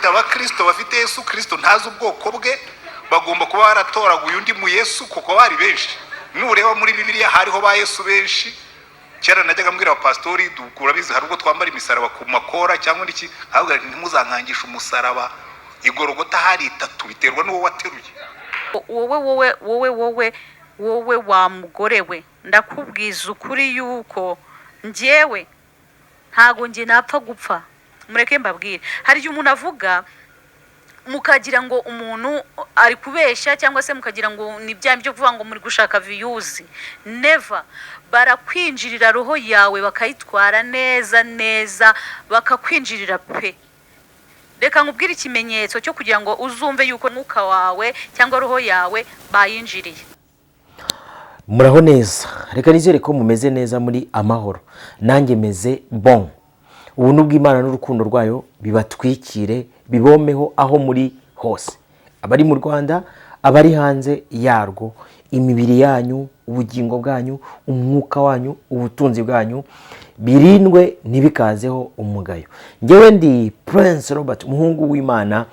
dufite abakristo bafite Yesu Kristo ntazi ubwoko bwe bagomba kuba baratoraguye undi mu Yesu kuko bari benshi. Nureba muri Bibiliya hariho ba Yesu benshi. Cyara najyaga mbwira abapastori dukura bizi hari ubwo twambara imisaraba ku makora cyangwa iki ahubwo ntimuzankangisha umusaraba igorogota hari 3 biterwa n'uwo wateruye. wowe wa mugore we ndakubwiza ukuri yuko njyewe ntago nje napfa gupfa. Mureke mbabwire hari umuntu avuga mukagira ngo umuntu ari kubesha cyangwa se mukagira ngo ni byambi byo kuvuga ngo muri gushaka views. Never. Barakwinjirira roho yawe bakayitwara neza bakakwinjirira pe. Reka nkubwire ikimenyetso cyo kugira ngo uzumve yuko mwuka wawe cyangwa roho yawe bayinjiriye. Muraho neza, reka nizere ko mumeze neza muri amahoro. Nanjye meze bon. Ubuntu bw'Imana n'urukundo rwayo bibatwikire bibomeho aho muri hose. Abari mu Rwanda, abari hanze yarwo, imibiri yanyu, ubugingo bwanyu, umwuka wanyu, ubutunzi bwanyu birindwe ntibikazeho umugayo. Ngewe ndi Prince Robert, umuhungu w'Imana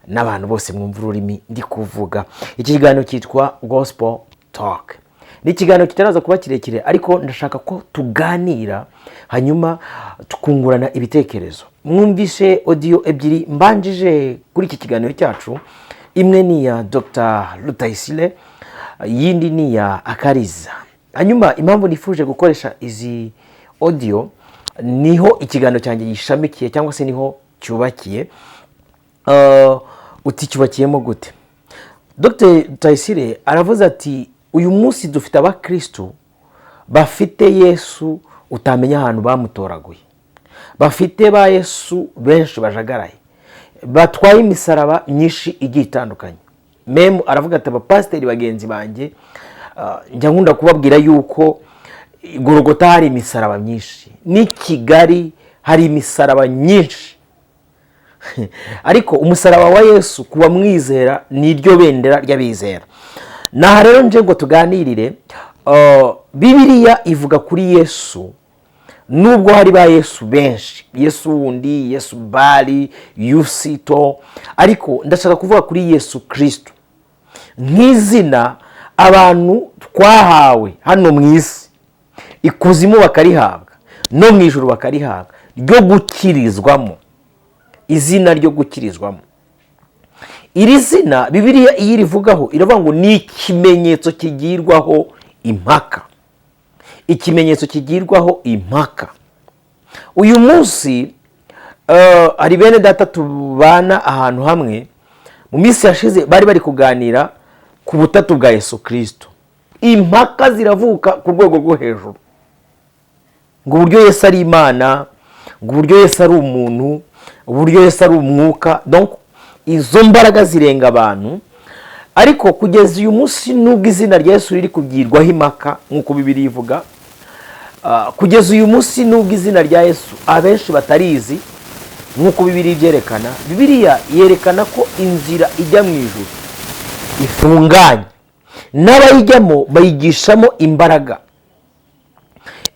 n'abantu bose mwumva ururimi ndi kuvuga. Iki kiganiro cyitwa Gospel Talk. Ni ikiganiro kitaraza kuba kirekire ariko ndashaka ko tuganira hanyuma tukungurana ibitekerezo. Mwumvise audio ebyiri mbanjije kuri iki kiganiro cyacu. Imwe ni ya Dr. Rutayisire, yindi ni ya Kaliza. Hanyuma impamvu nifuje gukoresha izi audio niho ikiganiro cyanjye gishamikiye cyangwa se niho cyubakiye. Uti cyubakiyemo gute? Dr. Rutayisire aravuze ati uyu munsi dufite abakristo bafite Yesu utamenya ahantu bamutoraguye. Bafite ba Yesu benshi bajagaraye. Batwaye imisaraba myinshi igiye itandukanye. Memu aravuga ati abapasiteri bagenzi banjye njya nkunda kubabwira yuko Gorogota hari imisaraba myinshi. Ni Kigali hari imisaraba myinshi. Ariko umusaraba wa Yesu kuba mwizera niryo bendera ry'abizera. Na rero nje ngo tuganirire Bibiliya ivuga kuri Yesu nubwo hari ba Yesu benshi, Yesu wundi, Yesu Bali, Yusito, ariko ndashaka kuvuga kuri Yesu Kristo nk'izina abantu twahawe hano mu isi, ikuzimu bakarihabwa no mu ijuru bakarihabwa, ryo gukirizwamo, izina ryo gukirizwamo. Iri zina Bibiliya iyo irivugaho iravuga ngo ni ikimenyetso kigirwaho impaka. Ikimenyetso kigirwaho impaka. Uyu munsi ari bene data tubana ahantu hamwe mu minsi yashize bari kuganira ku butatu bwa Yesu Kristo. Impaka ziravuka ku rwego rwo hejuru. Ngo uburyo Yesu ari Imana, ngo uburyo Yesu ari umuntu, uburyo Yesu ari umwuka. Donc izo mbaraga zirenga abantu. Ariko kugeza uyu munsi nubwo izina rya Yesu riri kubwirwaho impaka nkuko Bibiliya ivuga, kugeza uyu munsi nubwo izina rya Yesu abenshi batarizi nkuko Bibiliya byerekana. Bibiliya yerekana ko inzira ijya mu ijuru ifunganye, n'abayijyamo bayigishamo imbaraga.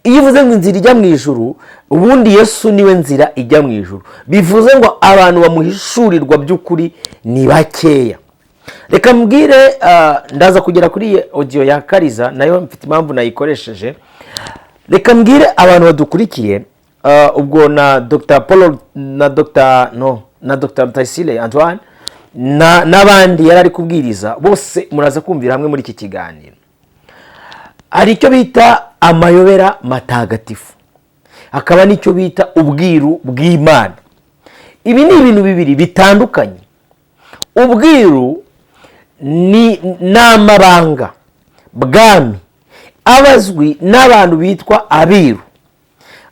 Iyo uvuze ngo inzira ijya mu ijuru, ubundi Yesu niwe nzira ijya mu ijuru. Bivuze ngo abantu bamuhishurirwa by'ukuri ni bakeya. Reka mbwire ndaza kugera kuri audio ya Kaliza nayo mfite impamvu nayikoresheje. Reka mbwire abantu badukurikiye ubwo na Dr. Paul na Dr. Rutayisire Antoine n'abandi yari ari kubwiriza bose muraza kumvira hamwe muri iki kiganiro. Hari icyo bita amayobera matagatifu, hakaba n'icyo bita ubwiru bw'Imana. Ibi ni ibintu bibiri bitandukanye. Ubwiru ni n'amabanga bwami abazwi n'abantu bitwa abiru.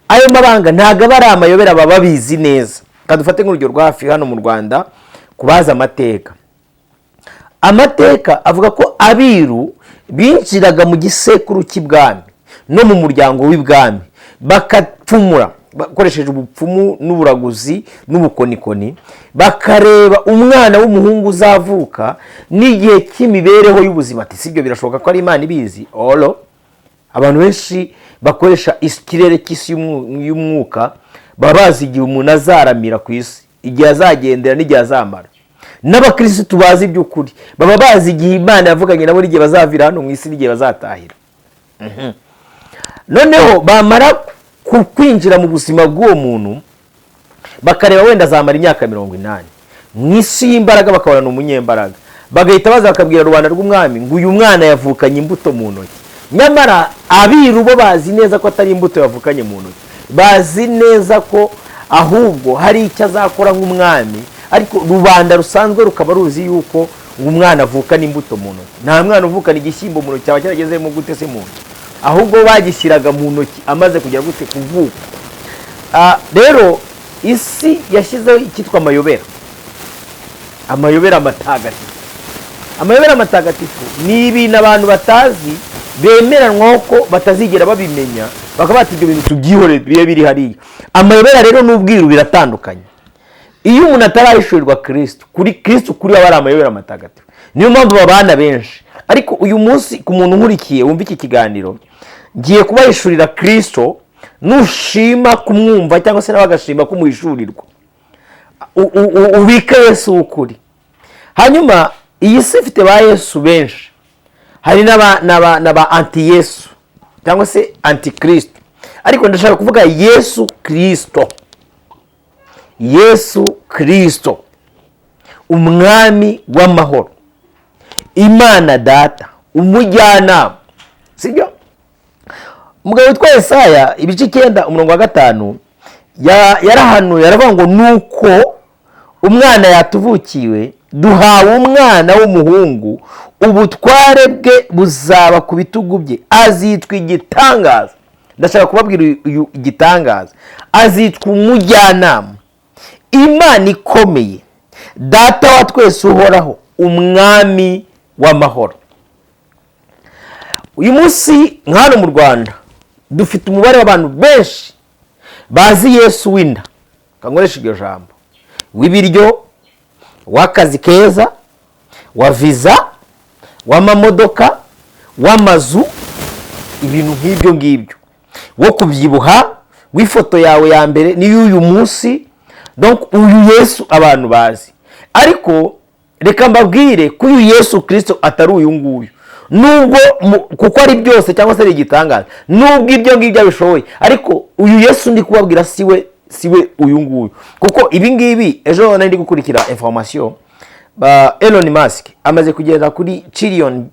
Ayo mabanga ntago ari amayobera baba bizi neza. Kadufate nk'urugero rwa hafi hano mu Rwanda kubaza amateka. Amateka avuga ko abiru binjiraga mu gisekuru cy'ibwami no mu muryango w'ibwami bakapfumura bakoresheje ubupfumu n'uburaguzi n'ubukonikoni, bakareba umwana w'umuhungu uzavuka n'igihe cy'imibereho y'ubuzima. Ati sibyo birashoboka ko ari Imana ibizi. Abantu benshi bakoresha ikirere cy'isi y'umwuka baba bazi igihe umuntu azaramira ku isi. igihe azagendera n'igihe azamara. N'abakirisitu bazi iby'ukuri baba bazi igihe Imana yavuganye nabo n'igihe bazavira hano mu isi n'igihe bazatahira. Noneho bamara kwinjira mu buzima bw'uwo muntu bakareba wenda azamara imyaka 80 mu isi y'imbaraga, bakabona ni umunyembaraga, bagahita baza bakabwira rubanda rw'umwami ngo uyu mwana yavukanye imbuto mu ntoki. Nyamara abiru bo bazi neza ko atari imbuto yavukanye mu ntoki, bazi neza ko ahubwo hari icyo azakora nk'umwami, ariko rubanda rusanzwe rukaba ruzi yuko umwana avukana imbuto mu ntoki. Nta mwana uvukana igishyimbo mu ntoki cyaba cyaragezemo gute se mu ntoki, ahubwo bagishyiraga mu ntoki amaze kugera gute kuvuka. Rero isi yashyizeho icyitwa amayobera, amayobera matagatifu. Amayobera matagatifu ni ibintu abantu batazi bemeranwaho ko batazigera babimenya, bakaba bati ibyo bintu tubyihorere bibe biri hariya. Amayobera rero n'ubwiru biratandukanye. Iyo umuntu atarahishurirwa Kristo, kuri Kristo kuri aba ari amayobera matagatifu. Niyo mpamvu babana benshi. Ariko uyu munsi ku muntu nkurikiye wumva iki kiganiro, ngiye kubahishurira Kristo, nushima kumwumva cyangwa se n'abagashima kumuhishurirwa, ubike Yesu ukuri. Hanyuma iyi si ifite ba Yesu benshi, hari n'aba anti Yesu cyangwa se anti Kristo, ariko ndashaka kuvuga Yesu Kristo. Yesu Kristo, umwami w'amahoro, Imana Data, umujyanama, sibyo? Umugabo witwa Yesaya ibice 9:5 yarahanuye aravuga ngo nuko umwana yatuvukiwe, duhawe umwana w'umuhungu, ubutware bwe buzaba ku bitugu bye, azitwa igitangaza. Ndashaka kubabwira uyu igitangaza, azitwa umujyanama, Imana ikomeye, Data wa twese uhoraho, umwami w'amahoro. Uyu munsi nk'hano mu Rwanda dufite umubare w'abantu benshi bazi Yesu w'inda, kangoresha iryo jambo, w'ibiryo, w'akazi keza, wa viza, w'amamodoka, w'amazu, ibintu nk'ibyo ngibyo, wo kubyibuha, w'ifoto yawe ya mbere ni y'uyu munsi. Donc uyu Yesu abantu bazi, ariko reka mbabwire ko uyu Yesu Kristo atari uyu nguyu. Nubwo kuko ari byose cyangwa se ari igitangaza, nubwo ibyo ngibyo bishoboye, ariko uyu Yesu ndi kubabwira siwe uyu nguyu. Kuko ibi ngibi ejo nari ndi gukurikira information, Elon Musk amaze kugeza kuri $1 trillion,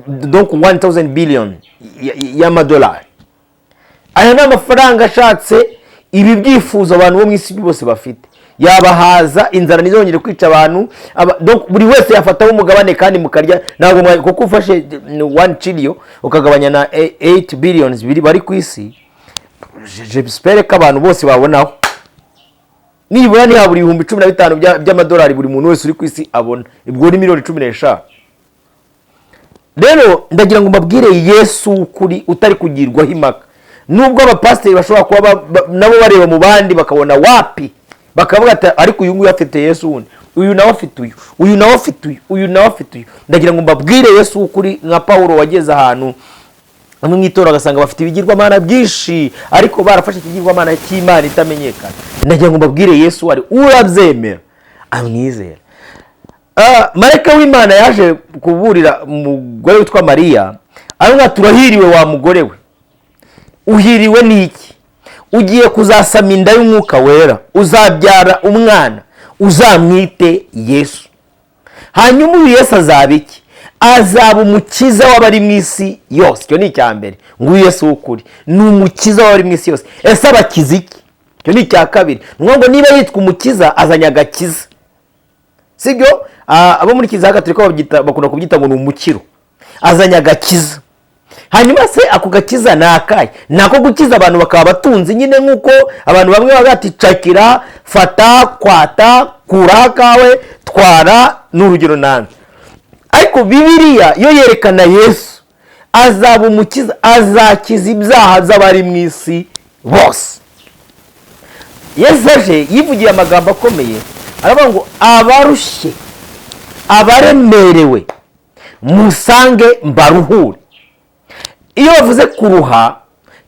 donc 1000 billion y'amadolari. Aya ni amafaranga ashatse ibi byifuzo abantu bo mu isi bose bafite, yabahaza, inzara ntizongere kwica abantu. Donc buri wese yafataho umugabane kandi mukarya. Ntabwo kuko ufashe 1 trillion ukagabanya na 8 billions bari ku isi, j'espère ko abantu bose babonaho nibura ni haburi 15 by'amadolari buri muntu wese uri ku isi abona, ibwo ni miliyoni 15. Rero ndagira ngo mbabwire Yesu ukuri utari kugirwaho impaka. Nubwo abapasiteri bashobora kuba nabo bareba mu bandi bakabona wapi, bakavuga ati ariko uyu nguyu afite Yesu wundi, uyu nawe afite uyu, uyu nawe afite uyu, uyu nawe afite uyu. Ndagira ngo mbabwire Yesu ukuri nka Paulo wageze ahantu amwe mwitora agasanga bafite ibigirwamana byinshi, ariko barafashe ikigirwamana cy'Imana itamenyekana. Ndagira ngo mbabwire Yesu ari urabyemera amwizera. Marayika w'Imana yaje kuburira umugore witwa Mariya, aravuga turahiriwe wa mugore we. Uhiriwe n'iki? Ugiye kuzasama inda y'umwuka wera, uzabyara umwana, uzamwite Yesu. Hanyuma uyu Yesu azaba iki? Azaba umukiza w'abari mu isi yose. Cyo ni icya mbere, ngo Yesu ukuri ni umukiza w'abari mu isi yose. Ese abakiza iki? Cyo ni icya kabiri, ngo niba yitwa umukiza azanya agakiza, sibyo? Abo muri Kiliziya Gatolika bakunda kubyita ngo ni umukiro, azanya agakiza. Hanyuma se ako gakiza ni akahe? Nako gukiza abantu bakaba batunze nyine, nk'uko abantu bamwe bagati cakira, fata, kwata, kura kawe, twara, n'urugero nanze. Ariko Bibiliya yo yerekana Yesu azaba umukiza, azakiza ibyaha z'abari mu isi bose. Yesu aje yivugiye amagambo akomeye, aravuga ngo abarushye, abaremerewe musange mbaruhure. Iyo bavuze kuruha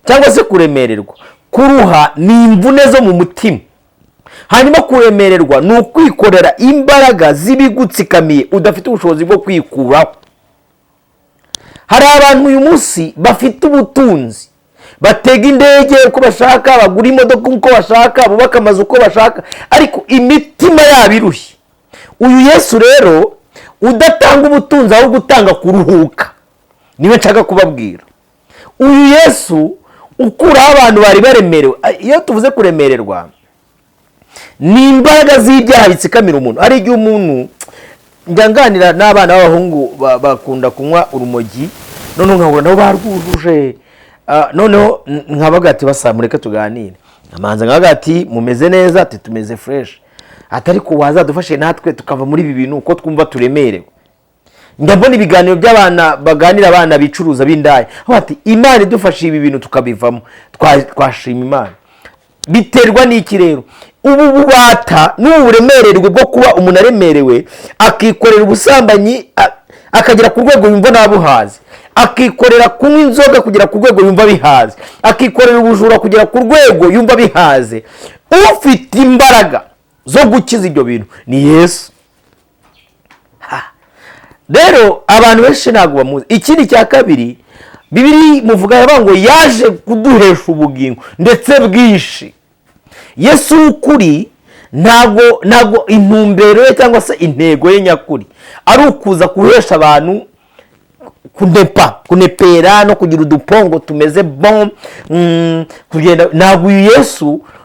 cyangwa se kuremererwa, kuruha ni imvune zo mu mutima, hanyuma kuremererwa ni ukwikorera imbaraga z'ibigutsikamiye udafite ubushobozi bwo kwikuraho. Hari abantu uyu munsi bafite ubutunzi, batega indege uko bashaka, bagura imodoka uko bashaka, bubaka amazu uko bashaka, ariko imitima yabo irushye. Uyu Yesu rero udatanga ubutunzi ahubwo utanga kuruhuka, niwe nshaka kubabwira. Uyu Yesu ukuraho abantu bari baremerewe. Iyo tuvuze kuremererwa, ni imbaraga z'ibyaha bitsikamira umuntu. Ari igihe umuntu, njya nganira n'abana b'abahungu bakunda kunywa urumogi, noneho nkabona nabo barwujuje, noneho nkabaga ati basa mureke tuganire, amanza nkabaga ati mumeze neza, ati tumeze fresh, atari ko wazadufashe natwe tukava muri ibi bintu uko twumva turemerewe. Ndabona ibiganiro by'abana baganira, abana bicuruza b'indaya, bati Imana idufashe ibi bintu tukabivamo, twashima Imana. Biterwa n'iki rero? Ubu bubata n'uburemererwe bwo kuba umuntu aremerewe, akikorera ubusambanyi akagera ku rwego yumva nabuhaze, akikorera kunywa inzoga kugera ku rwego yumva bihaze, akikorera ubujura kugera ku rwego yumva bihaze. Ufite imbaraga zo gukiza ibyo bintu ni Yesu. Rero abantu benshi ntabwo bamuzi. Ikindi cya kabiri, Bibiri muvuga yavuga ngo yaje kuduhesha ubugingo ndetse bwinshi. Yesu ukuri ntabwo intumbero ye cyangwa se intego ye nyakuri ari ukuza kuhesha abantu kunepera no kugira udupongo tumeze bon, kugenda. Ntabwo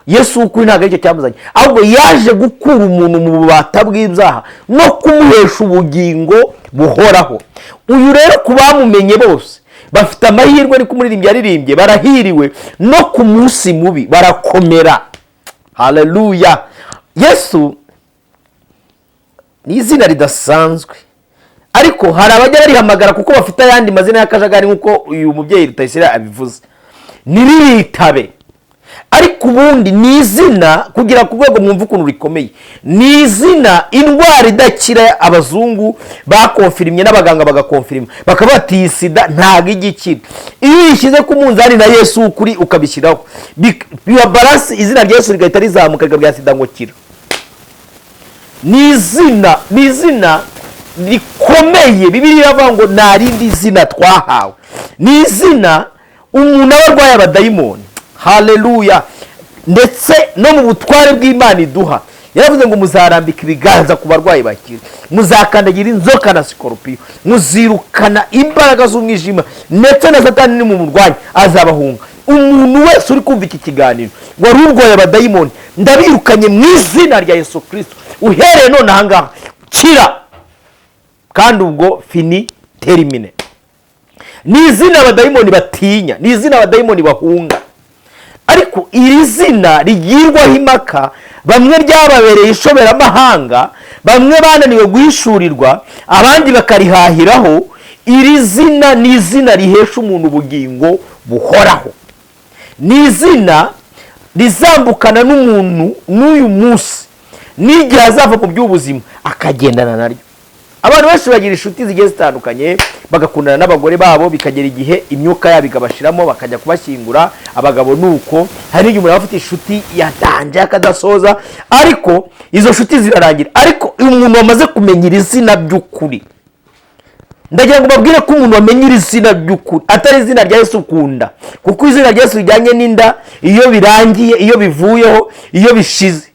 Yesu ukuri ntabwo aricyo cyamuzanye, ahubwo yaje gukura umuntu mu bubata bw'ibyaha no kumuhesha ubugingo buhoraho. Uyu rero ku bamumenye bose bafite amahirwe, ariko umuririmbyi yaririmbye, barahiriwe no ku munsi mubi barakomera. Haleluya. Yesu ni izina ridasanzwe, ariko hari abajya barihamagara kuko bafite ayandi mazina y'akajagari, nk'uko uyu mubyeyi Rutayisire abivuze, ntiritabe. Ariko ubundi ni izina, kugira ku rwego mwumva ukuntu rikomeye, ni izina indwara idakira abazungu bakonfirimye n'abaganga bagakonfirima, bakaba bati iyi sida ntabwo igikira. Iyo uyishyize ku munzani na Yesu ukuri ukabishyiraho, biba balansi, izina rya Yesu rigahita rizamuka rikabwira sida ngo kira. Ni izina rikomeye. Bibiri iravuga ngo nta rindi zina twahawe. Ni izina umuntu aba arwaye abadayimoni. Haleluya. Ndetse no mu butware bw'Imana iduha, yaravuze ngo muzarambika ibiganza ku barwayi bakira, muzakandagira inzoka na sikoropiyo, muzirukana imbaraga z'umwijima, ndetse na Satani ni mu murwanyi azabahunga. Umuntu wese uri kumva iki kiganiro wari urwaye abadayimoni, ndabirukanye mu izina rya Yesu Kristo. Uhereye none ahangaha kira, kandi ubwo fini termine. Ni izina abadayimoni batinya, ni izina abadayimoni bahunga. Ariko iri zina rigirwaho impaka, bamwe ryababereye ishoberamahanga, bamwe bananiwe guhishurirwa, abandi bakarihahiraho. Iri zina ni izina rihesha umuntu ubugingo buhoraho. Ni izina rizambukana n'umuntu n'uyu munsi, n'igihe azava mu by'ubuzima akagendana naryo. Abantu benshi bagira inshuti zigiye zitandukanye, bagakundana n'abagore babo, bikagera igihe imyuka yabo ikabashiramo, bakajya kubashyingura. Abagabo nuko, hari igihe umuntu afite inshuti yadanje akadasoza, ariko izo nshuti zirarangira. Ariko umuntu wamaze kumenya iri zina by'ukuri, ndagira ngo babwire ko umuntu wamenye iri zina by'ukuri atari izina rya Yesu ukunda, kuko izina rya Yesu rijyanye n'inda. Iyo birangiye, iyo bivuyeho, iyo bishize,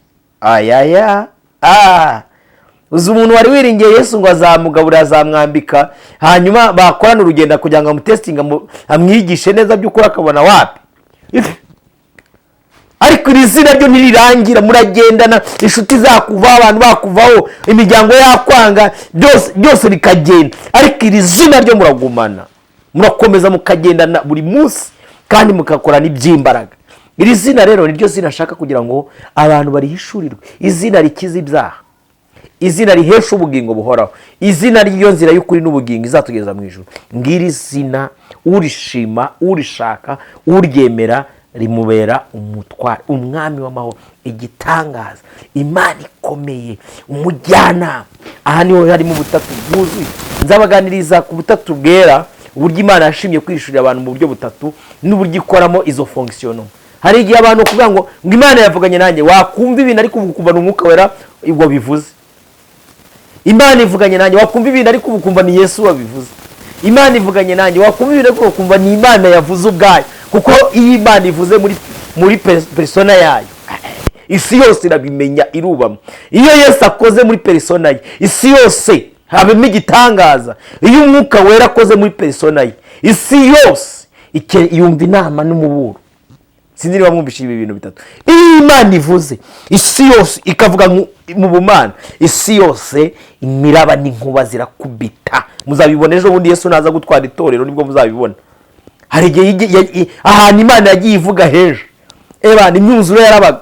uzi umuntu wari wiringiye Yesu ngo azamugaburira, azamwambika, hanyuma bakorana urugendo kugira ngo amutestinga, amwigishe neza by'ukuri, akabona wapi. Ariko iri zina ryo ntirirangira, muragendana, inshuti zakuvaho, abantu bakuvaho, imiryango yakwanga, byose bikagenda, ariko iri zina ryo muragumana, murakomeza mukagendana buri munsi, kandi mukakorana iby'imbaraga. Iri zina rero niryo zina ashaka kugira ngo abantu barihishurirwe. Izina rikiza ibyaha, izina rihesha ubugingo buhoraho, izina ry'iyo nzira y'ukuri n'ubugingo izatugeza mu ijuru. Ngiri zina urishima, urishaka, uryemera rimubera umutware, umwami w'amahoro, igitangaza, Imana ikomeye, umujyanama. Aha niho harimo ubutatu bwuzuye. Nzabaganiriza ku butatu bwera, uburyo Imana yashimye kwishurira abantu mu buryo butatu, n'uburyo ikoramo izo fonction. hari igihe abantu kuvuga ngo Imana yavuganye nanjye, wakumva ibintu ariko ukumva ni umwuka wera ubwo bivuze. Imana ivuganye nanjye, wakumva ibintu ariko ukumva ni Yesu wabivuze. Imana ivuganye nanjye, wakumva ibintu ariko ukumva ni Imana yavuze ubwayo, kuko iyo Imana ivuze muri persona yayo, isi yose irabimenya irubamo. Iyo Yesu akoze muri persona ye, isi yose habemo igitangaza. Iyo umwuka wera akoze muri persona ye, isi yose yumva inama n'umuburo. Sinzi niba mwumvise ibi bintu bitatu. Iyo Imana ivuze, isi yose ikavuga mu bumana, isi yose imiraba n'inkuba zirakubita. Muzabibona ejo bundi Yesu naza gutwara itorero nibwo muzabibona. Hari igihe ahantu Imana yagiye ivuga hejo, ebana imyuzure yarabaga.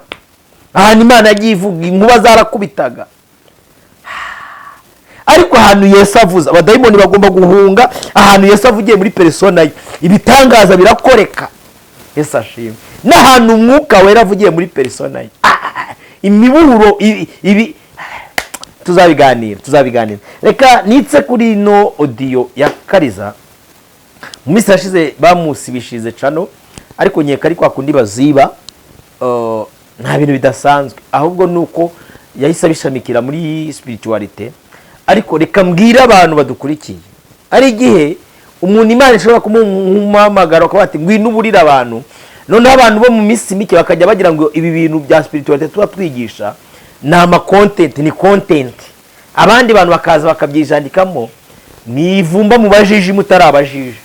Ahantu Imana yagiye ivuga inkuba zarakubitaga. Ariko ahantu Yesu avuze, abadayimoni bagomba guhunga. Ahantu Yesu avugiye muri persona ye, ibitangaza birakoreka. Yesu ashimwe. N'ahantu umwuka wera avugiye muri persona ye, imiburo ibi tuzabiganira. Reka nitse kuri ino audio ya Kaliza. Mu minsi yashize bamusibishize cano, ariko nyeka ari kwa kundi baziba, nta bintu bidasanzwe, ahubwo nuko yahise abishamikira muri spiritualite. Ariko reka mbwira abantu badukurikiye, ari igihe umuntu Imana ishobora kumuhamagara akaba ati ngwino uburira abantu, noneho abantu bo mu minsi mike bakajya bagira ngo ibi bintu bya spiritualite tuba twigisha ni content, ni content. Abandi bantu bakaza bakabyijandikamo, mwivumba mu bajiji mutarabajije.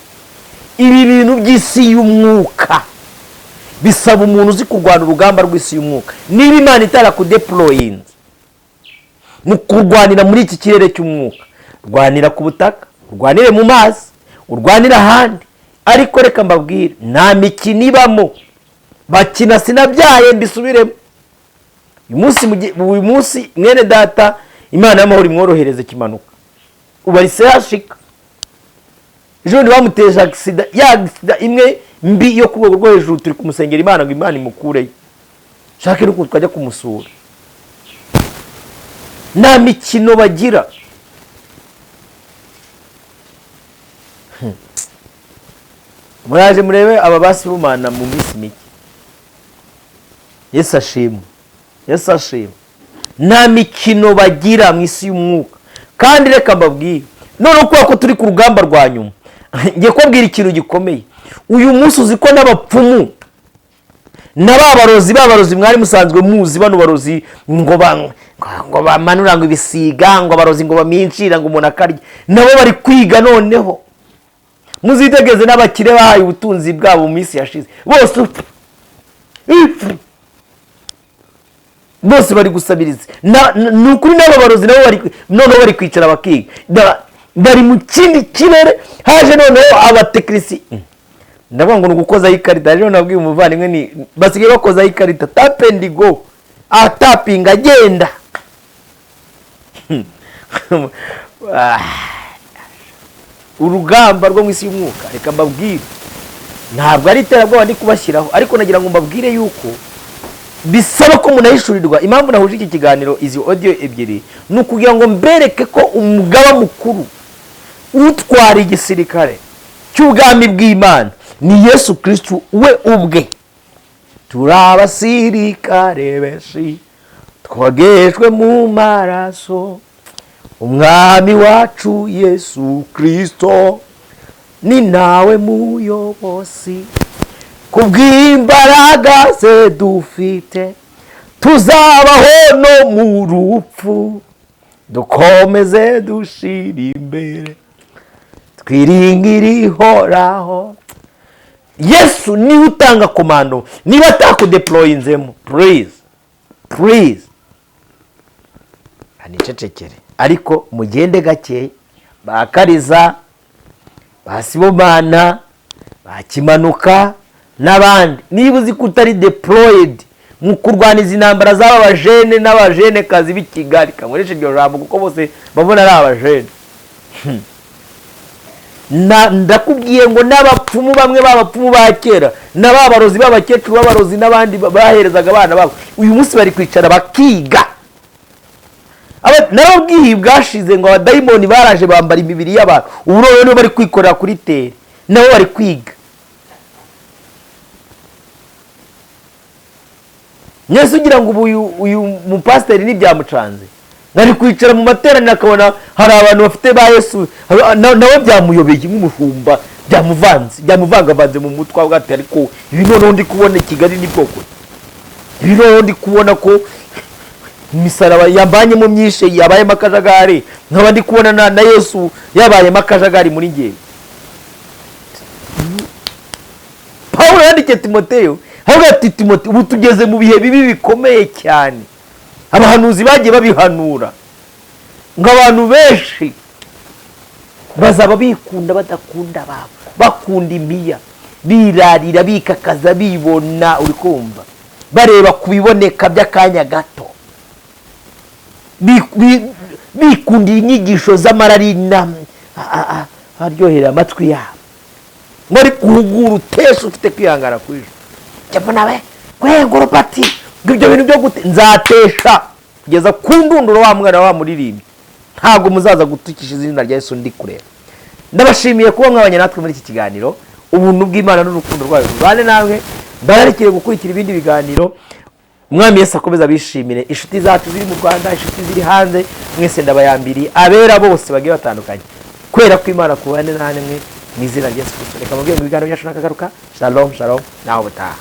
Ibi bintu by'isi y'umwuka bisaba umuntu uzi kurwana urugamba rw'isi y'umwuka. Niba Imana itarakudeployinze mu kurwanira muri iki kirere cy'umwuka, rwanira ku butaka, urwanire mu mazi, urwanira ahandi. Ariko reka mbabwire, nta mikino ibamo. Bakina sinabyaye mbisubiremo. Uyu munsi mwene data Imana y'amahoro imworohereze kimanuka, ubarise yashika. Ejo ndi bamuteje accident, ya accident imwe mbi yo ku rwego rwo hejuru, turi kumusengera Imana ngo Imana imukureyo. Shaka nuko twajya kumusura. Nta mikino bagira. Muraje murebe aba basi b'Imana mu minsi mike. Yesu ashimwe. Yesu ashimwe. Nta mikino bagira mu isi y'umwuka. Kandi reka mbabwire, none ko turi ku rugamba rwa nyuma, ngiye kubabwira ikintu gikomeye. Uyu munsi uzi ko n'abapfumu n'ababarozi mwari musanzwe muzi, bano barozi ngo bamanura ngo ibisiga, ngo abarozi ngo baminshira ngo umuntu akarya, nabo bari kwiga. Noneho muzitegeze n'abakire bahaye ubutunzi bwabo mu minsi yashize, bose bari gusabiriza. Ni ukuri n'ababarozi nabo bari kwicara bakiga, bari mu kindi kirere. Haje noneho abatekinisi, ndavuga ngo ni ugukozaho ikarita. Rero nabwiye umuvandimwe ni basigaye bakozaho ikarita, tap and go, tapinga agenda. Urugamba rwo mu isi y'umwuka, reka mbabwire, ntabwo ari iterabwoba ndi kubashyiraho, ariko nagira ngo mbabwire yuko bisaba ko munahishurirwa. Impamvu nahuje iki kiganiro, izi audio ebyiri, ni ukugira ngo mbereke ko umugaba mukuru utwara igisirikare cy'ubwami bw'Imana ni Yesu Kristo we ubwe. Turi abasirikare benshi twogejwe mu maraso, umwami wacu Yesu Kristo ni nawe muyobozi. Kubw'imbaraga ze dufite tuzabaho no mu rupfu, dukomeze dushira imbere twiringire ihoraho. Yesu niwe utanga komando. Niba atakudeployinzemo, please anicecekere, ariko mugende gake. Ba Kaliza, ba Sibomana, ba Kimanuka n'abandi, niba uzi ko utari deployed mu kurwaniza intambara z'aba bajene n'abajene kazi b'i Kigali, kamureshe iryo jambo kuko bose babona ari abajene. Ndakubwiye ngo n'abapfumu bamwe b'abapfumu ba kera, n'ababarozi b'abakecuru b'abarozi n'abandi baherezaga abana babo, uyu munsi bari kwicara bakiga. N'ababwiye bwashize ngo abadayimoni baraje bambara imibiri y'abantu, ubu rero bari kwikorera kuri tere, nabo bari kwiga. mwese ugira ngo uyu mupasiteri ntibyamucanze, nari kwicara mu materaniro akabona hari abantu bafite ba Yesu nawe byamuyobeye nk'umushumba, byamuvangavanze mu mutwe avuga ati ariko ibi noneho ndi kubona i Kigali ni bwoko, ibi noneho ndi kubona ko imisaraba yambanyemo myinshi yabayemo akajagari, nkaba ndi kubona na Yesu yabayemo akajagari muri ngewe. Pawulo yandikiye Timoteyo avuga ati Timoteyo, ubu tugeze mu bihe bibi bikomeye cyane, abahanuzi bagiye babihanura ngo abantu benshi bazaba bikunda badakunda babo, bakunda imiya, birarira, bikakaza, bibona, uri kumva, bareba kubiboneka by'akanya gato, bikundira inyigisho z'amararina aryohera amatwi yabo, muri guhugura utesha ufite kwihangana kw'ijwi. Cyangwa nawe kwegura pati ibyo bintu byo gute nzatesha kugeza ku ndunduro wa mwana wa muririmbi, ntabwo muzaza gutukisha izina rya Yesu ndi kureba. Ndabashimiye kuba mwabanye natwe muri iki kiganiro. Ubuntu bw'Imana n'urukundo rwayo rubane namwe, ndabarekere gukurikira ibindi biganiro. Umwami Yesu akomeza bishimire. Inshuti zacu ziri mu Rwanda, inshuti ziri hanze, mwese ndabayambiri, abera bose bagiye batandukanye, kwera kw'Imana kubane namwe mu izina rya Yesu Kristo. Reka mubwire mu biganiro byacu nakagaruka. Shalom shalom, naho butaha.